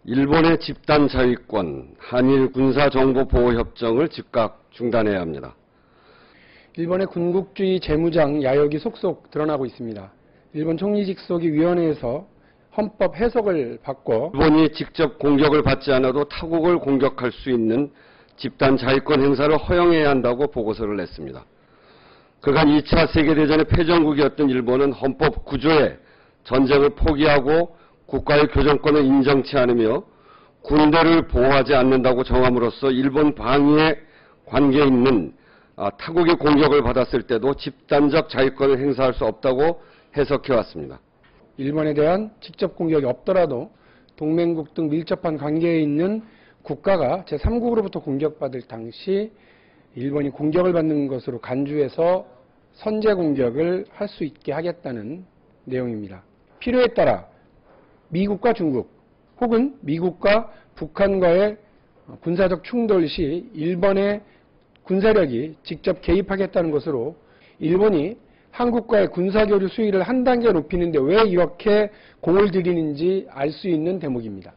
일본의 집단 자위권, 한일 군사정보보호협정을 즉각 중단해야 합니다. 일본의 군국주의 재무장 야욕이 속속 드러나고 있습니다. 일본 총리 직속이 위원회에서 헌법 해석을 받고 일본이 직접 공격을 받지 않아도 타국을 공격할 수 있는 집단 자위권 행사를 허용해야 한다고 보고서를 냈습니다. 그간 2차 세계대전의 패전국이었던 일본은 헌법 9조에 전쟁을 포기하고 국가의 교정권을 인정치 않으며 군대를 보호하지 않는다고 정함으로써 일본 방위에 관계 있는 타국의 공격을 받았을 때도 집단적 자위권을 행사할 수 없다고 해석해왔습니다. 일본에 대한 직접 공격이 없더라도 동맹국 등 밀접한 관계에 있는 국가가 제3국으로부터 공격받을 당시 일본이 공격을 받는 것으로 간주해서 선제 공격을 할 수 있게 하겠다는 내용입니다. 필요에 따라 미국과 중국 혹은 미국과 북한과의 군사적 충돌 시 일본의 군사력이 직접 개입하겠다는 것으로 일본이 한국과의 군사교류 수위를 한 단계 높이는데 왜 이렇게 공을 들이는지 알 수 있는 대목입니다.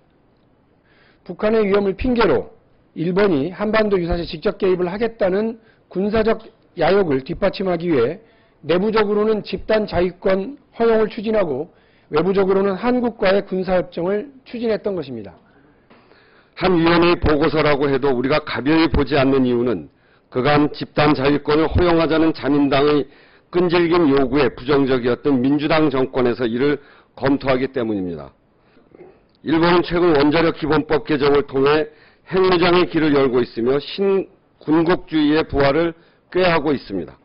북한의 위험을 핑계로 일본이 한반도 유사시 직접 개입을 하겠다는 군사적 야욕을 뒷받침하기 위해 내부적으로는 집단 자위권 허용을 추진하고 외부적으로는 한국과의 군사협정을 추진했던 것입니다. 한 위원회의 보고서라고 해도 우리가 가벼이 보지 않는 이유는 그간 집단 자위권을 허용하자는 자민당의 끈질긴 요구에 부정적이었던 민주당 정권에서 이를 검토하기 때문입니다. 일본은 최근 원자력 기본법 개정을 통해 핵무장의 길을 열고 있으며 신군국주의의 부활을 꾀하고 있습니다.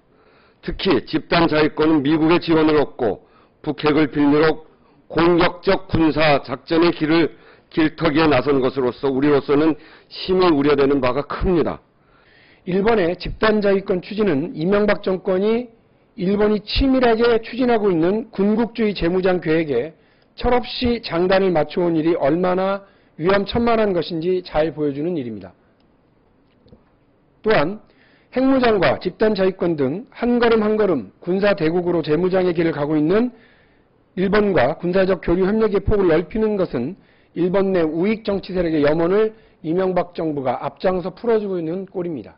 특히 집단 자위권은 미국의 지원을 얻고 북핵을 빌미로 공격적 군사 작전의 길터기에 나선 것으로서 우리로서는 심히 우려되는 바가 큽니다. 일본의 집단 자위권 추진은 이명박 정권이 일본이 치밀하게 추진하고 있는 군국주의 재무장 계획에 철없이 장단을 맞춰온 일이 얼마나 위험천만한 것인지 잘 보여주는 일입니다. 또한 핵무장과 집단 자위권 등 한 걸음 한 걸음 군사 대국으로 재무장의 길을 가고 있는 일본과 군사적 교류 협력의 폭을 넓히는 것은 일본 내 우익 정치 세력의 염원을 이명박 정부가 앞장서 풀어주고 있는 꼴입니다.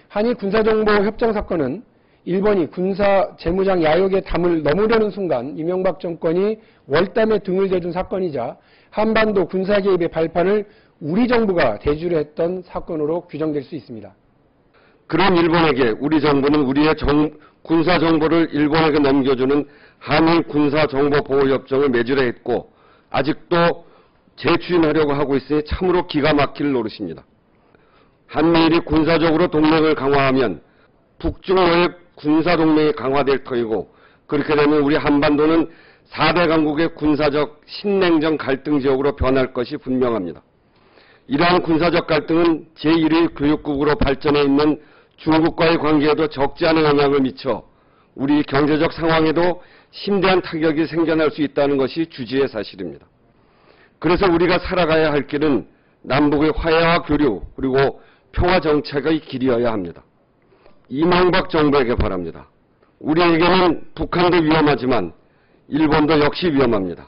한일 군사정보협정 사건은 일본이 군사 재무장 야욕의 담을 넘으려는 순간 이명박 정권이 월담에 등을 대준 사건이자 한반도 군사 개입의 발판을 우리 정부가 대주를 했던 사건으로 규정될 수 있습니다. 그런 일본에게 우리 정부는 우리의 군사 정보를 일본에게 넘겨주는 한일 군사정보보호협정을 맺으려 했고 아직도 재추진하려고 하고 있으니 참으로 기가 막힐 노릇입니다. 한미일이 군사적으로 동맹을 강화하면 북중로의 군사동맹이 강화될 터이고 그렇게 되면 우리 한반도는 4대 강국의 군사적 신냉전 갈등 지역으로 변할 것이 분명합니다. 이러한 군사적 갈등은 제1위 교육국으로 발전해 있는 중국과의 관계에도 적지 않은 영향을 미쳐 우리 경제적 상황에도 심대한 타격이 생겨날 수 있다는 것이 주지의 사실입니다. 그래서 우리가 살아가야 할 길은 남북의 화해와 교류 그리고 평화 정책의 길이어야 합니다. 이명박 정부에게 바랍니다. 우리에게는 북한도 위험하지만 일본도 역시 위험합니다.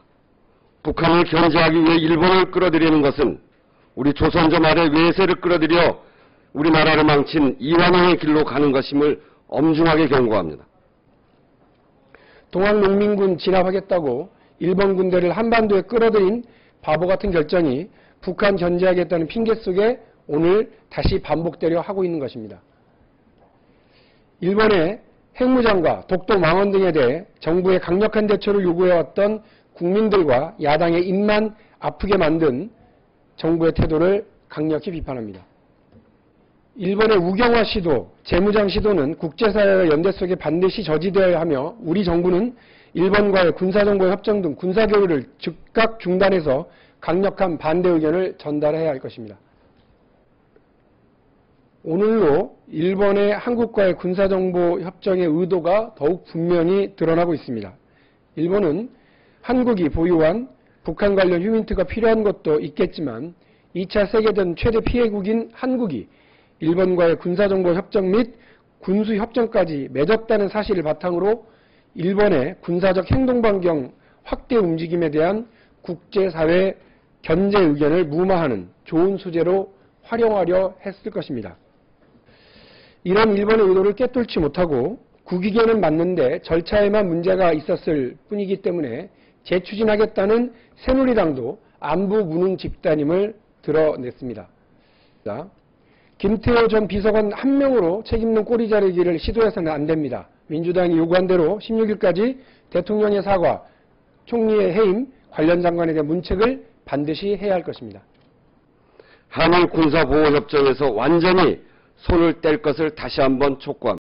북한을 견제하기 위해 일본을 끌어들이는 것은 우리 조선조 말에 외세를 끌어들여 우리나라를 망친 이완용의 길로 가는 것임을 엄중하게 경고합니다. 동학농민군 진압하겠다고 일본 군대를 한반도에 끌어들인 바보 같은 결정이 북한 견제하겠다는 핑계 속에 오늘 다시 반복되려 하고 있는 것입니다. 일본의 핵무장과 독도 망원 등에 대해 정부의 강력한 대처를 요구해왔던 국민들과 야당의 입만 아프게 만든 정부의 태도를 강력히 비판합니다. 일본의 우경화 시도, 재무장 시도는 국제사회의 연대 속에 반드시 저지되어야 하며 우리 정부는 일본과의 군사정보 협정 등 군사교류를 즉각 중단해서 강력한 반대 의견을 전달해야 할 것입니다. 오늘로 일본의 한국과의 군사정보 협정의 의도가 더욱 분명히 드러나고 있습니다. 일본은 한국이 보유한 북한 관련 휴민트가 필요한 것도 있겠지만 2차 세계대전 최대 피해국인 한국이 일본과의 군사정보 협정 및 군수협정까지 맺었다는 사실을 바탕으로 일본의 군사적 행동 반경 확대 움직임에 대한 국제사회 견제 의견을 무마하는 좋은 소재로 활용하려 했을 것입니다. 이런 일본의 의도를 꿰뚫지 못하고 국익에는 맞는데 절차에만 문제가 있었을 뿐이기 때문에 재추진하겠다는 새누리당도 안보 무능 집단임을 드러냈습니다. 김태호 전 비서관 한 명으로 책임있는 꼬리 자르기를 시도해서는 안 됩니다. 민주당이 요구한 대로 16일까지 대통령의 사과, 총리의 해임, 관련 장관에 대한 문책을 반드시 해야 할 것입니다. 한일 군사보호협정에서 완전히 손을 뗄 것을 다시 한번 촉구합니다.